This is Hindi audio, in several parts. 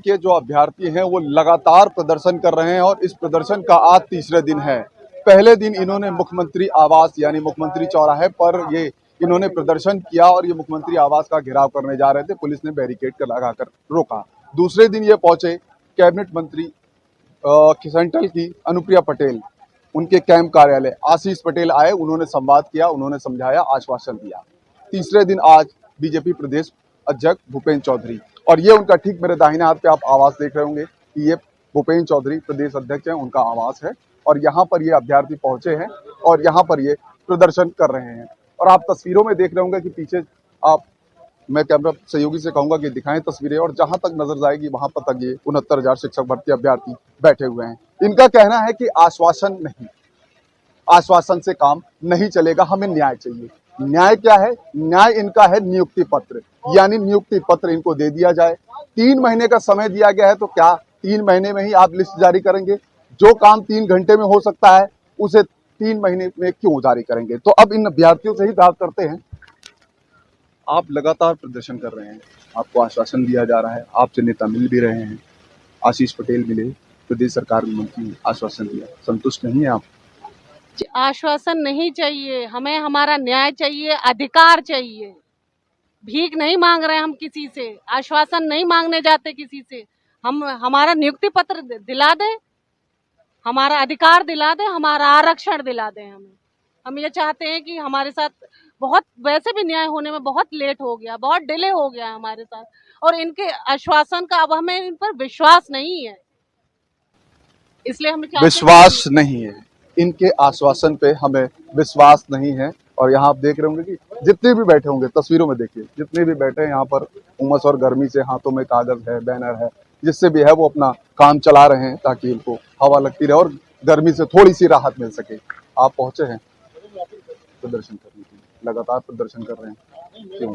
के जो अभ्यर्थी हैं वो लगातार प्रदर्शन कर रहे हैं और इस प्रदर्शन का आज तीसरे दिन है। पहले दिन इन्होंने मुख्यमंत्री आवास यानी मुख्यमंत्री चौराहे पर ये इन्होंने प्रदर्शन किया और ये मुख्यमंत्री आवास का घेराव करने जा रहे थे। पुलिस ने बैरिकेड कर लगाकर रोका। दूसरे दिन ये पहुंचे कैबिनेट मंत्री सेंट्रल की अनुप्रिया पटेल, उनके कैंप कार्यालय आशीष पटेल आए, उन्होंने संवाद किया, उन्होंने समझाया, आश्वासन दिया। तीसरे दिन आज बीजेपी प्रदेश अध्यक्ष भूपेंद्र चौधरी, और ये उनका ठीक मेरे दाहिने हाथ पे आप आवास देख रहे होंगे कि ये भूपेंद्र चौधरी प्रदेश अध्यक्ष हैं, उनका आवास है और यहाँ पर ये अभ्यर्थी पहुंचे हैं और यहाँ पर ये प्रदर्शन कर रहे हैं। और आप तस्वीरों में देख रहे होंगे कि पीछे आप, मैं कैमरा सहयोगी से कहूंगा कि दिखाएं तस्वीरें, और जहां तक नजर जाएगी वहां पर तक ये 69,000 शिक्षक भर्ती अभ्यर्थी बैठे हुए हैं। इनका कहना है कि आश्वासन नहीं, आश्वासन से काम नहीं चलेगा, हमें न्याय चाहिए। न्याय क्या है? न्याय इनका है नियुक्ति पत्र, यानी नियुक्ति पत्र इनको दे दिया जाए। 3 महीने का समय दिया गया है, तो क्या 3 महीने में ही आप लिस्ट जारी करेंगे? जो काम 3 घंटे में हो सकता है उसे 3 महीने में क्यों जारी करेंगे? तो अब इन अभ्यर्थियों से ही बात करते हैं। आप लगातार प्रदर्शन कर रहे हैं, आपको आश्वासन दिया जा रहा है, आपसे नेता मिल भी रहे हैं, आशीष पटेल मिले, प्रदेश सरकार में मंत्री, आश्वासन दिया, संतुष्ट नहीं है आप? आश्वासन नहीं चाहिए, हमें हमारा न्याय चाहिए, अधिकार चाहिए। भीख नहीं मांग रहे हम किसी से, आश्वासन नहीं मांगने जाते किसी से। हम हमारा नियुक्ति पत्र दिला दे, हमारा अधिकार दिला दे, हमारा आरक्षण दिला दे। हम ये चाहते हैं कि हमारे साथ बहुत, वैसे भी न्याय होने में बहुत लेट हो गया, बहुत डिले हो गया हमारे साथ, और इनके आश्वासन का अब हमें इन पर विश्वास नहीं है, इसलिए हम विश्वास नहीं है, इनके आश्वासन पे हमें विश्वास नहीं है। और यहाँ आप देख रहे होंगे कि जितने भी बैठे होंगे, तस्वीरों में देखिए, जितने भी बैठे हैं यहाँ पर उमस और गर्मी से हाथों में कागज है, बैनर है, जिससे भी है वो अपना काम चला रहे हैं ताकि इनको हवा लगती रहे और गर्मी से थोड़ी सी राहत मिल सके। आप पहुंचे हैं प्रदर्शन करने के लिए, लगातार प्रदर्शन कर रहे हैं, क्यों?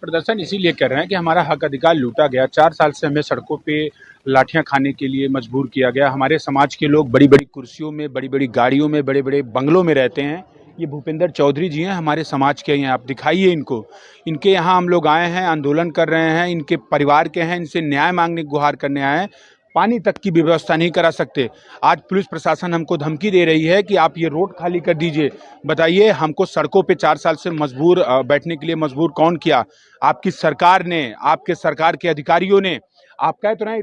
प्रदर्शन इसीलिए कर रहे हैं कि हमारा हक अधिकार लूटा गया। 4 साल से हमें सड़कों पे लाठियां खाने के लिए मजबूर किया गया। हमारे समाज के लोग बड़ी बड़ी कुर्सियों में, बड़ी बड़ी गाड़ियों में, बड़े बड़े बंगलों में रहते हैं। ये भूपेंद्र चौधरी जी हैं, हमारे समाज के हैं, आप दिखाइए इनको। इनके यहाँ हम लोग आए हैं, आंदोलन कर रहे हैं, इनके परिवार के हैं, इनसे न्याय मांगने गुहार करने आए हैं। पानी तक की व्यवस्था नहीं करा सकते। आज पुलिस प्रशासन हमको धमकी दे रही है कि आप ये रोड खाली कर दीजिए। बताइए, हमको सड़कों पे 4 साल से मजबूर बैठने के लिए मजबूर कौन किया? आपकी सरकार ने, आपके सरकार के अधिकारियों ने। आप कह तो रहे हैं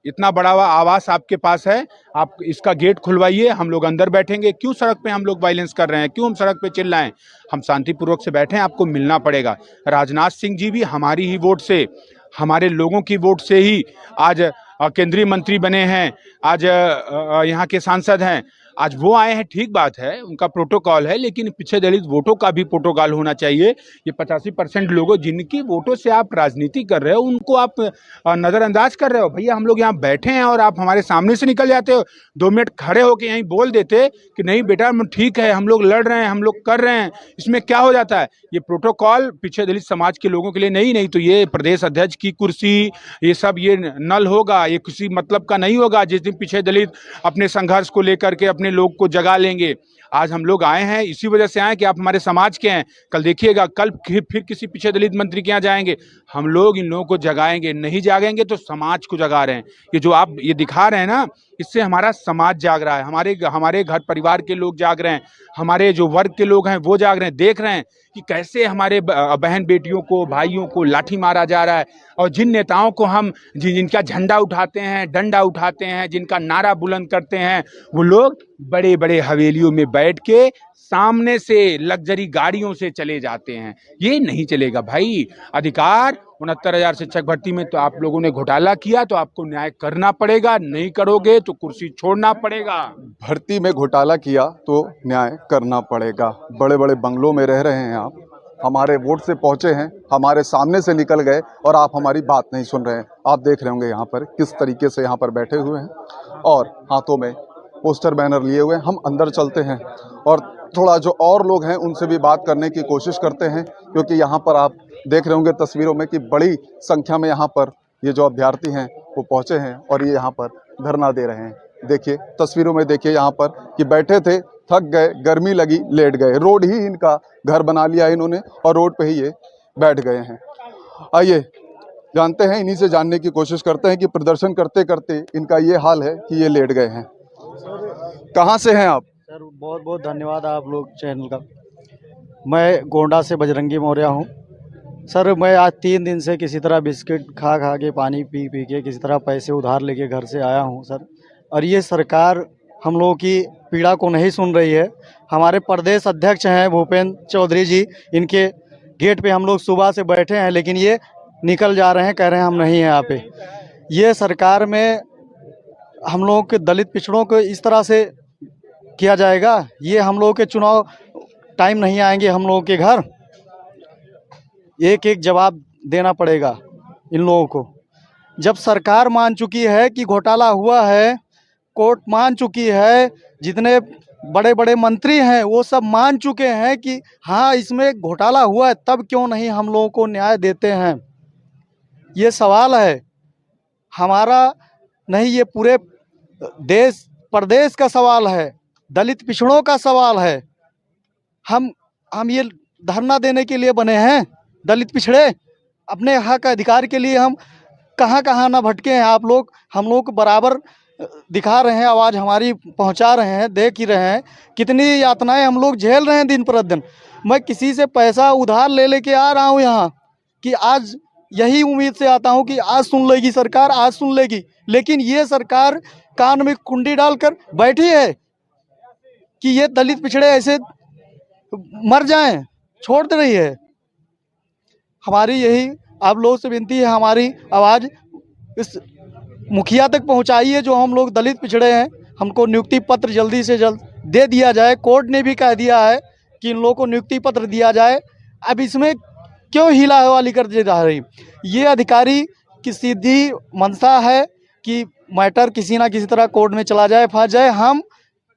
इतना बड़ा आवास आपके पास है, आप इसका गेट खुलवाइए, हम लोग अंदर बैठेंगे। क्यों सड़क पे हम लोग वायलेंस कर रहे हैं? क्यों हम सड़क पे चिल्लाएं? हम शांतिपूर्वक से बैठे हैं, आपको मिलना पड़ेगा। राजनाथ सिंह जी भी हमारी ही वोट से, हमारे लोगों की वोट से ही आज केंद्रीय मंत्री बने हैं, आज यहाँ के सांसद हैं। आज वो आए हैं, ठीक बात है, उनका प्रोटोकॉल है, लेकिन पीछे दलित वोटों का भी प्रोटोकॉल होना चाहिए। ये 85% लोगों जिनकी वोटों से आप राजनीति कर रहे हो, उनको आप नज़रअंदाज कर रहे हो। भैया, हम लोग यहाँ बैठे हैं और आप हमारे सामने से निकल जाते हो। 2 मिनट खड़े होकर यहीं बोल देते कि नहीं बेटा ठीक है, हम लोग लड़ रहे हैं, हम लोग कर रहे हैं, इसमें क्या हो जाता है? ये प्रोटोकॉल पीछे दलित समाज के लोगों के लिए नहीं तो ये प्रदेश अध्यक्ष की कुर्सी, ये सब ये नल होगा, ये किसी मतलब का नहीं होगा। जिस दिन पीछे दलित अपने संघर्ष को लेकर के अपने लोग को जगा लेंगे। आज हम लोग आए हैं, इसी वजह से आए कि आप हमारे समाज के हैं। कल देखिएगा, कल फिर किसी पीछे दलित मंत्री के यहाँ जाएंगे, हम लोग इन लोगों को जगाएंगे। नहीं जागेंगे तो समाज को जगा रहे हैं। ये जो आप ये दिखा रहे हैं ना, इससे हमारा समाज जाग रहा है, हमारे घर परिवार के लोग जाग रहे हैं, हमारे जो वर्ग के लोग हैं वो जाग रहे हैं। देख रहे हैं कि कैसे हमारे बहन बेटियों को, भाइयों को लाठी मारा जा रहा है। और जिन नेताओं को हम जिनका झंडा उठाते हैं, डंडा उठाते हैं, जिनका नारा बुलंद करते हैं, वो लोग बड़े बड़े हवेलियों में बैठ के सामने से लग्जरी गाड़ियों से चले जाते हैं। ये नहीं चलेगा भाई। अधिकार 69,000 शिक्षक भर्ती में तो आप लोगों ने घोटाला किया, तो आपको न्याय करना पड़ेगा। नहीं करोगे तो कुर्सी छोड़ना पड़ेगा। भर्ती में घोटाला किया तो न्याय करना पड़ेगा। बड़े बड़े बंगलों में रह रहे हैं आप, हमारे वोट से पहुंचे हैं, हमारे सामने से निकल गए और आप हमारी बात नहीं सुन रहे हैं। आप देख रहे होंगे यहाँ पर किस तरीके से यहाँ पर बैठे हुए हैं और हाथों में पोस्टर बैनर लिए हुए हैं। हम अंदर चलते हैं और थोड़ा जो और लोग हैं उनसे भी बात करने की कोशिश करते हैं, क्योंकि यहाँ पर आप देख रहे होंगे तस्वीरों में कि बड़ी संख्या में यहाँ पर ये जो अभ्यर्थी हैं वो पहुँचे हैं और ये यहाँ पर धरना दे रहे हैं। देखिए तस्वीरों में, देखिए यहाँ पर कि बैठे थे, थक गए, गर्मी लगी, लेट गए। रोड ही इनका घर बना लिया इन्होंने और रोड पे ही ये बैठ गए हैं। आइए जानते हैं, इन्हीं से जानने की कोशिश करते हैं कि प्रदर्शन करते करते इनका ये हाल है कि ये लेट गए हैं। कहाँ से हैं आप? सर बहुत बहुत धन्यवाद आप लोग चैनल का। मैं गोंडा से बजरंगी मौर्य हूँ। सर मैं आज 3 दिन से किसी तरह बिस्किट खा खा के, पानी पी पी के, किसी तरह पैसे उधार लेके घर से आया हूँ सर। और ये सरकार हम लोगों की पीड़ा को नहीं सुन रही है। हमारे प्रदेश अध्यक्ष हैं भूपेंद्र चौधरी जी, इनके गेट पे हम लोग सुबह से बैठे हैं, लेकिन ये निकल जा रहे हैं, कह रहे हैं हम नहीं हैं यहाँ पे। ये सरकार में हम लोगों के दलित पिछड़ों को इस तरह से किया जाएगा? ये हम लोगों के चुनाव टाइम नहीं आएंगे हम लोगों के घर? एक एक जवाब देना पड़ेगा इन लोगों को। जब सरकार मान चुकी है कि घोटाला हुआ है, कोर्ट मान चुकी है, जितने बड़े बड़े मंत्री हैं वो सब मान चुके हैं कि हाँ इसमें घोटाला हुआ है, तब क्यों नहीं हम लोगों को न्याय देते हैं? ये सवाल है हमारा नहीं, ये पूरे देश प्रदेश का सवाल है, दलित पिछड़ों का सवाल है। हम ये धरना देने के लिए बने हैं, दलित पिछड़े अपने हक अधिकार के लिए। हम कहाँ कहाँ ना भटके हैं आप लोग, हम लोग को बराबर दिखा रहे हैं, आवाज़ हमारी पहुंचा रहे हैं, देख ही रहे हैं कितनी यातनाएं हम लोग झेल रहे हैं दिन प्रतिदिन। मैं किसी से पैसा उधार ले लेके आ रहा हूं यहाँ कि आज यही उम्मीद से आता हूं कि आज सुन लेगी सरकार, आज सुन लेगी, लेकिन ये सरकार कान में कुंडी डालकर बैठी है कि ये दलित पिछड़े ऐसे मर जाएं, छोड़ दे रही है। हमारी यही आप लोगों से विनती है, हमारी आवाज़ इस मुखिया तक पहुंचाइए जो हम लोग दलित पिछड़े हैं। हमको नियुक्ति पत्र जल्दी से जल्द दे दिया जाए। कोर्ट ने भी कह दिया है कि इन लोगों को नियुक्ति पत्र दिया जाए। अब इसमें क्यों हीला हवाली कर दे रही? ये अधिकारी की सीधी मंशा है कि मैटर किसी ना किसी तरह कोर्ट में चला जाए, फंस जाए, हम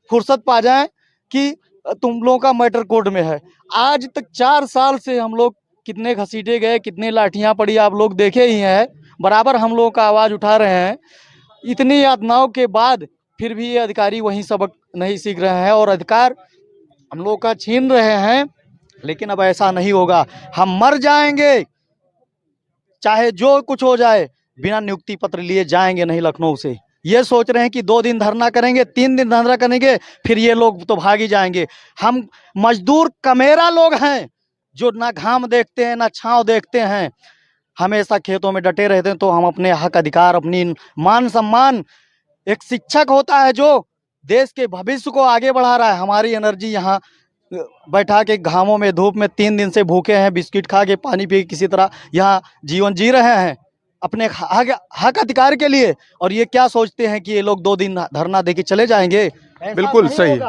फुर्सत पा जाएं कि तुम लोगों का मैटर कोर्ट में है। आज तक 4 साल से हम लोग कितने घसीटे गए, कितने लाठियां पड़ी, आप लोग देखे ही हैं। बराबर हम लोगों का आवाज़ उठा रहे हैं। इतनी यातनाओं के बाद फिर भी ये अधिकारी वहीं सबक नहीं सीख रहे हैं और अधिकार हम लोग का छीन रहे हैं। लेकिन अब ऐसा नहीं होगा, हम मर जाएंगे चाहे जो कुछ हो जाए, बिना नियुक्ति पत्र लिए जाएंगे नहीं लखनऊ से। ये सोच रहे हैं कि 2 दिन धरना करेंगे, 3 दिन धरना करेंगे, फिर ये लोग तो भाग ही जाएंगे। हम मजदूर कमेरा लोग हैं जो ना घाम देखते हैं ना छांव देखते हैं, हमेशा खेतों में डटे रहते हैं। तो हम अपने हक अधिकार, अपनी मान सम्मान, एक शिक्षक होता है जो देश के भविष्य को आगे बढ़ा रहा है। हमारी एनर्जी यहाँ बैठा के घामों में, धूप में 3 दिन से भूखे हैं, बिस्किट खा के, पानी पी के किसी तरह यहाँ जीवन जी रहे हैं अपने हक अधिकार के लिए। और ये क्या सोचते हैं कि ये लोग 2 दिन धरना दे के चले जाएंगे? बिल्कुल सही।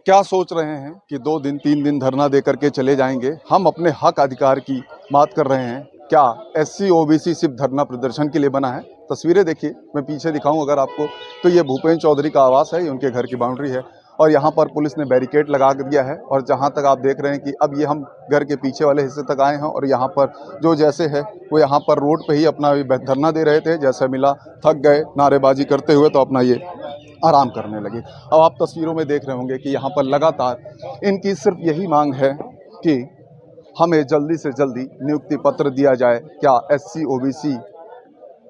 क्या सोच रहे हैं कि 2 दिन 3 दिन धरना दे करके चले जाएंगे? हम अपने हक अधिकार की बात कर रहे हैं। क्या SC OBC सिर्फ धरना प्रदर्शन के लिए बना है? तस्वीरें देखिए, मैं पीछे दिखाऊं अगर आपको, तो ये भूपेंद्र चौधरी का आवास है, ये उनके घर की बाउंड्री है और यहाँ पर पुलिस ने बैरिकेड लगा दिया है। और जहाँ तक आप देख रहे हैं कि अब ये हम घर के पीछे वाले हिस्से तक आए हैं और यहाँ पर जो जैसे है वो यहाँ पर रोड पे ही अपना धरना दे रहे थे। जैसे मिला, थक गए नारेबाजी करते हुए, तो अपना ये आराम करने लगे। अब आप तस्वीरों में देख रहे होंगे कि यहाँ पर लगातार इनकी सिर्फ यही मांग है कि हमें जल्दी से जल्दी नियुक्ति पत्र दिया जाए। क्या SC OBC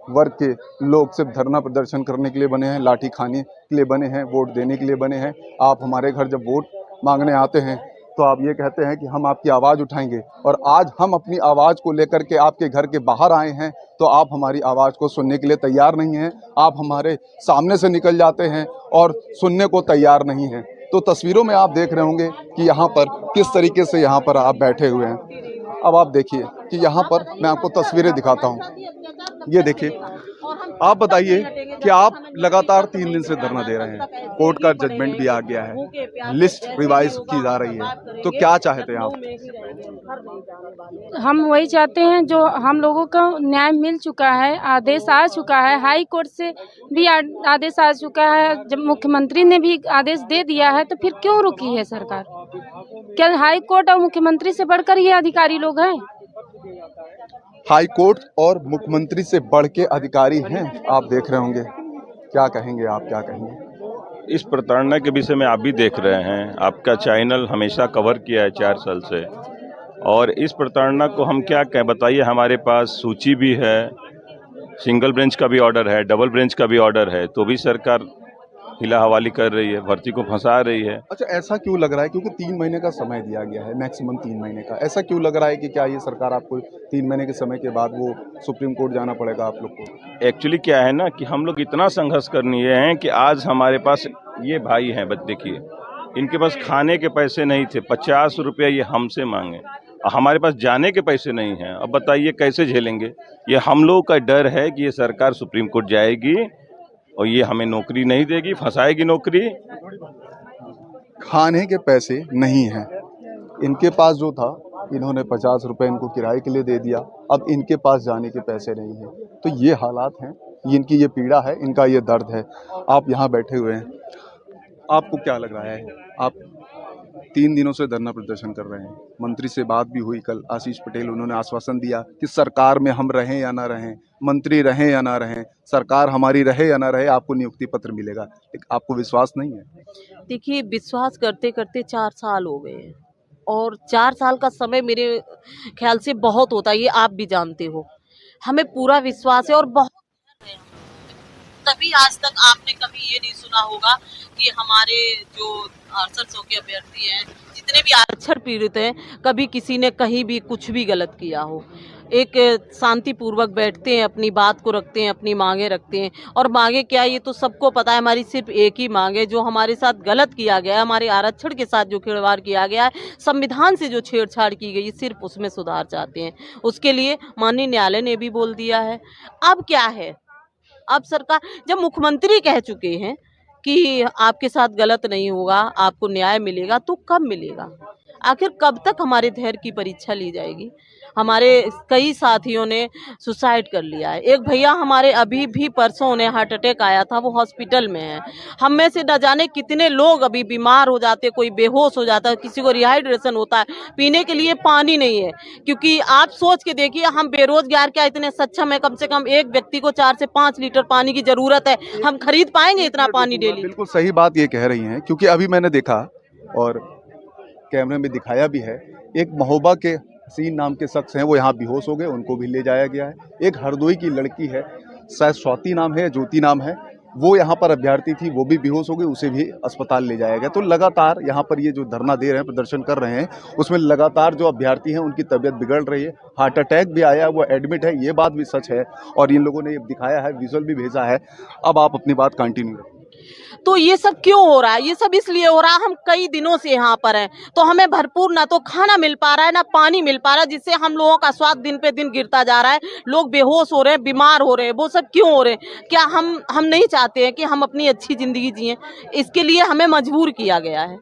वर्ग के लोग सिर्फ धरना प्रदर्शन करने के लिए बने हैं, लाठी खाने के लिए बने हैं, वोट देने के लिए बने हैं? आप हमारे घर जब वोट मांगने आते हैं तो आप ये कहते हैं कि हम आपकी आवाज़ उठाएंगे, और आज हम अपनी आवाज़ को लेकर के आपके घर के बाहर आए हैं तो आप हमारी आवाज़ को सुनने के लिए तैयार नहीं हैं। आप हमारे सामने से निकल जाते हैं और सुनने को तैयार नहीं हैं। तो तस्वीरों में आप देख रहे होंगे कि यहाँ पर किस तरीके से यहाँ पर आप बैठे हुए हैं। अब आप देखिए कि यहाँ पर मैं आपको तस्वीरें दिखाता हूँ। ये देखिए, आप बताइए कि आप लगातार 3 दिन से धरना दे रहे हैं, कोर्ट का जजमेंट भी आ गया है, लिस्ट रिवाइज की जा रही है, तो क्या चाहते हैं आप? हम वही चाहते हैं जो हम लोगों को न्याय मिल चुका है, आदेश आ चुका है, हाई कोर्ट से भी आदेश आ चुका है, जब मुख्यमंत्री ने भी आदेश दे दिया है, तो फिर क्यों रुकी है सरकार? क्या हाई कोर्ट और मुख्यमंत्री से बढ़कर ये अधिकारी लोग हैं? हाई कोर्ट और मुख्यमंत्री से बढ़ के अधिकारी हैं, आप देख रहे होंगे। क्या कहेंगे आप, क्या कहेंगे? इस प्रताड़ना के विषय में आप भी देख रहे हैं, आपका चैनल हमेशा कवर किया है 4 साल से। और इस प्रताड़ना को हम क्या कहें, बताइए। हमारे पास सूची भी है, सिंगल ब्रांच का भी ऑर्डर है, डबल ब्रांच का भी ऑर्डर है, तो भी सरकार हिला हवाली कर रही है, भर्ती को फंसा रही है। अच्छा, ऐसा क्यों लग रहा है, क्योंकि 3 महीने का समय दिया गया है, मैक्सिमम 3 महीने का, ऐसा क्यों लग रहा है कि क्या ये सरकार आपको 3 महीने के समय के बाद वो सुप्रीम कोर्ट जाना पड़ेगा आप लोग को? एक्चुअली क्या है ना कि हम लोग इतना संघर्ष करनी है कि आज हमारे पास ये भाई हैं, बस देखिए, इनके पास खाने के पैसे नहीं थे, 50 रुपया ये हमसे मांगे, हमारे पास जाने के पैसे नहीं हैं। अब बताइए कैसे झेलेंगे? ये हम लोग का डर है कि ये सरकार सुप्रीम कोर्ट जाएगी और ये हमें नौकरी नहीं देगी, फंसाएगी नौकरी। खाने के पैसे नहीं हैं इनके पास, जो था इन्होंने 50 रुपए इनको किराए के लिए दे दिया, अब इनके पास जाने के पैसे नहीं हैं। तो ये हालात हैं, इनकी ये पीड़ा है, इनका ये दर्द है। आप यहाँ बैठे हुए हैं, आपको क्या लग रहा है? आप 3 दिनों से धरना प्रदर्शन कर रहे हैं, मंत्री से बात भी हुई कल, आशीष पटेल, उन्होंने आश्वासन दिया कि सरकार में हम रहें या ना रहें, मंत्री रहें या ना रहें, सरकार हमारी रहे या ना रहे, आपको नियुक्ति पत्र मिलेगा। लेकिन आपको विश्वास नहीं है? देखिए, विश्वास करते करते 4 साल हो गए हैं और 4 साल का समय मेरे ख्याल से बहुत होता है, ये आप भी जानते हो। हमें पूरा विश्वास है और बहुत डर है। तभी आज तक आपने कभी ये नहीं सुना होगा कि हमारे जो आरक्षण के अभ्यर्थी हैं, जितने भी आरक्षण पीड़ित हैं, कभी किसी ने कहीं भी कुछ भी गलत किया हो। एक शांतिपूर्वक बैठते हैं, अपनी बात को रखते हैं, अपनी मांगे रखते हैं। और मांगे क्या, ये तो सबको पता है, हमारी सिर्फ एक ही मांग है। जो हमारे साथ गलत किया गया है, हमारे आरक्षण के साथ जो खिलवाड़ किया गया है, संविधान से जो छेड़छाड़ की गई, सिर्फ उसमें सुधार चाहते हैं। उसके लिए माननीय न्यायालय ने भी बोल दिया है। अब क्या है, अब सरकार, जब मुख्यमंत्री कह चुके हैं कि आपके साथ गलत नहीं होगा, आपको न्याय मिलेगा, तो कब मिलेगा? आखिर कब तक हमारे धैर्य की परीक्षा ली जाएगी? हमारे कई साथियों ने सुसाइड कर लिया है। एक भैया हमारे अभी भी परसों उन्हें हार्ट अटैक आया था, वो हॉस्पिटल में है। हम में से न जाने कितने लोग अभी बीमार हो जाते, कोई बेहोश हो जाता है, किसी को रिहाइड्रेशन होता है, पीने के लिए पानी नहीं है। क्योंकि आप सोच के देखिए, हम बेरोजगार क्या इतने सक्षम है? कम से कम एक व्यक्ति को 4 से 5 लीटर पानी की जरूरत है। हम खरीद पाएंगे इतना पानी डेली? बिल्कुल सही बात ये कह रही हैं, क्योंकि अभी मैंने देखा और कैमरे में दिखाया भी है, एक महोबा के हसीन नाम के शख्स हैं, वो यहाँ बेहोश हो गए, उनको भी ले जाया गया है। एक हरदोई की लड़की है, शायद स्वाति नाम है, ज्योति नाम है, वो यहाँ पर अभ्यर्थी थी, वो भी बेहोश हो गई, उसे भी अस्पताल ले जाया गया। तो लगातार यहाँ पर ये जो धरना दे रहे हैं, प्रदर्शन कर रहे हैं, उसमें लगातार जो अभ्यर्थी हैं उनकी तबीयत बिगड़ रही है। हार्ट अटैक भी आया, वो एडमिट है, ये बात भी सच है और इन लोगों ने ये दिखाया है, विजुअल भी भेजा है। अब आप अपनी बात कंटिन्यू रखें। तो ये सब क्यों हो रहा है? ये सब इसलिए हो रहा है, हम कई दिनों से यहाँ पर हैं, तो हमें भरपूर ना तो खाना मिल पा रहा है, ना पानी मिल पा रहा है, जिससे हम लोगों का स्वास्थ्य दिन पे दिन गिरता जा रहा है। लोग बेहोश हो रहे हैं, बीमार हो रहे हैं। वो सब क्यों हो रहे हैं? क्या हम नहीं चाहते हैं कि हम अपनी अच्छी जिंदगी जिएं? इसके लिए हमें मजबूर किया गया है,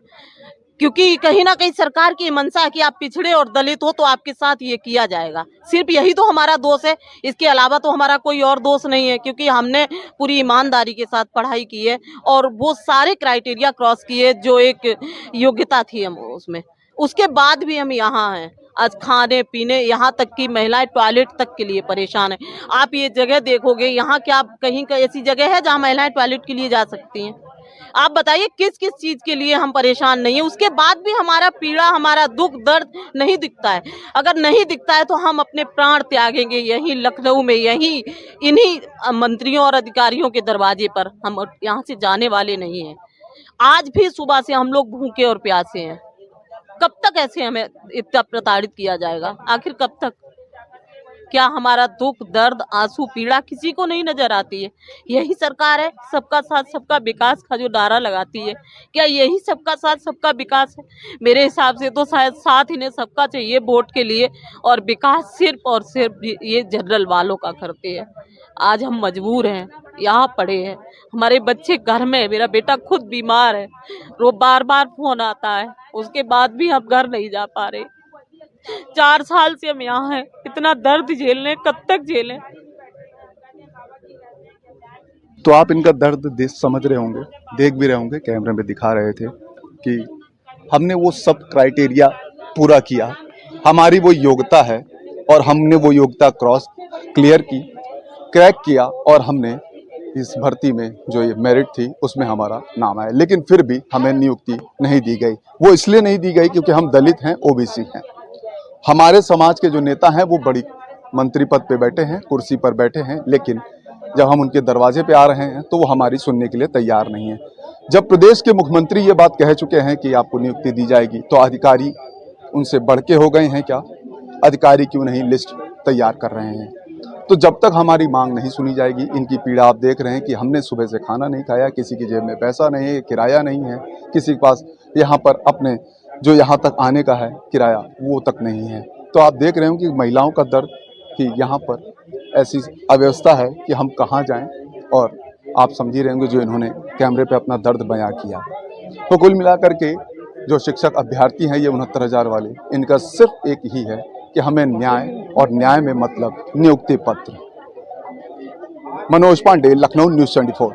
क्योंकि कहीं ना कहीं सरकार की मंशा है कि आप पिछड़े और दलित हो तो आपके साथ ये किया जाएगा। सिर्फ यही तो हमारा दोष है, इसके अलावा तो हमारा कोई और दोष नहीं है। क्योंकि हमने पूरी ईमानदारी के साथ पढ़ाई की है और वो सारे क्राइटेरिया क्रॉस किए जो एक योग्यता थी हम उसमें, उसके बाद भी हम यहाँ हैं। आज खाने पीने, यहाँ तक कि महिलाएं टॉयलेट तक के लिए परेशान है। आप ये जगह देखोगे, यहाँ क्या कहीं ऐसी जगह है जहाँ महिलाएं टॉयलेट के लिए जा सकती हैं? आप बताइए किस किस चीज के लिए हम परेशान नहीं है? उसके बाद भी हमारा पीड़ा, हमारा दुख दर्द नहीं दिखता है। अगर नहीं दिखता है तो हम अपने प्राण त्यागेंगे यहीं लखनऊ में, यहीं इन्हीं मंत्रियों और अधिकारियों के दरवाजे पर। हम यहाँ से जाने वाले नहीं हैं। आज भी सुबह से हम लोग भूखे और प्यासे हैं। कब तक ऐसे हमें इतना प्रताड़ित किया जाएगा? आखिर कब तक? क्या हमारा दुख दर्द आंसू पीड़ा किसी को नहीं नजर आती है? यही सरकार है सबका साथ सबका विकास का जो नारा लगाती है, क्या यही सबका साथ सबका विकास है? मेरे हिसाब से तो शायद साथ इन्हें सबका चाहिए वोट के लिए, और विकास सिर्फ और सिर्फ ये जनरल वालों का करते हैं। आज हम मजबूर हैं, यहाँ पड़े हैं, हमारे बच्चे घर में, मेरा बेटा खुद बीमार है, बार बार फोन आता है, उसके बाद भी हम घर नहीं जा पा रहे। 4 साल से हम यहाँ हैं, इतना दर्द झेलने, कब तक झेलें? तो आप इनका दर्द समझ रहे होंगे, देख भी रहे होंगे, कैमरे में दिखा रहे थे कि हमने वो सब क्राइटेरिया पूरा किया, हमारी वो योग्यता है और हमने वो योग्यता क्लियर की, क्रैक किया और हमने इस भर्ती में जो ये मेरिट थी उसमें हमारा नाम आया। लेकिन फिर भी हमें नियुक्ति नहीं दी गई। वो इसलिए नहीं दी गई क्योंकि हम दलित हैं, ओबीसी हैं। हमारे समाज के जो नेता हैं वो बड़ी मंत्री पद पे बैठे हैं, कुर्सी पर बैठे हैं, लेकिन जब हम उनके दरवाजे पे आ रहे हैं तो वो हमारी सुनने के लिए तैयार नहीं है। जब प्रदेश के मुख्यमंत्री ये बात कह चुके हैं कि आपको नियुक्ति दी जाएगी, तो अधिकारी उनसे बढ़ के हो गए हैं क्या? अधिकारी क्यों नहीं लिस्ट तैयार कर रहे हैं? तो जब तक हमारी मांग नहीं सुनी जाएगी, इनकी पीड़ा आप देख रहे हैं कि हमने सुबह से खाना नहीं खाया, किसी की जेब में पैसा नहीं है, किराया नहीं है, किसी के पास यहाँ पर अपने जो यहाँ तक आने का है किराया वो तक नहीं है। तो आप देख रहे हो कि महिलाओं का दर्द, कि यहाँ पर ऐसी अव्यवस्था है कि हम कहाँ जाएं, और आप समझ ही रहे होंगे जो इन्होंने कैमरे पे अपना दर्द बयां किया। तो कुल मिलाकर के जो शिक्षक अभ्यर्थी हैं ये 69,000 वाले, इनका सिर्फ एक ही है कि हमें न्याय, और न्याय में मतलब नियुक्ति पत्र। मनोज पांडे, लखनऊ न्यूज़ 24।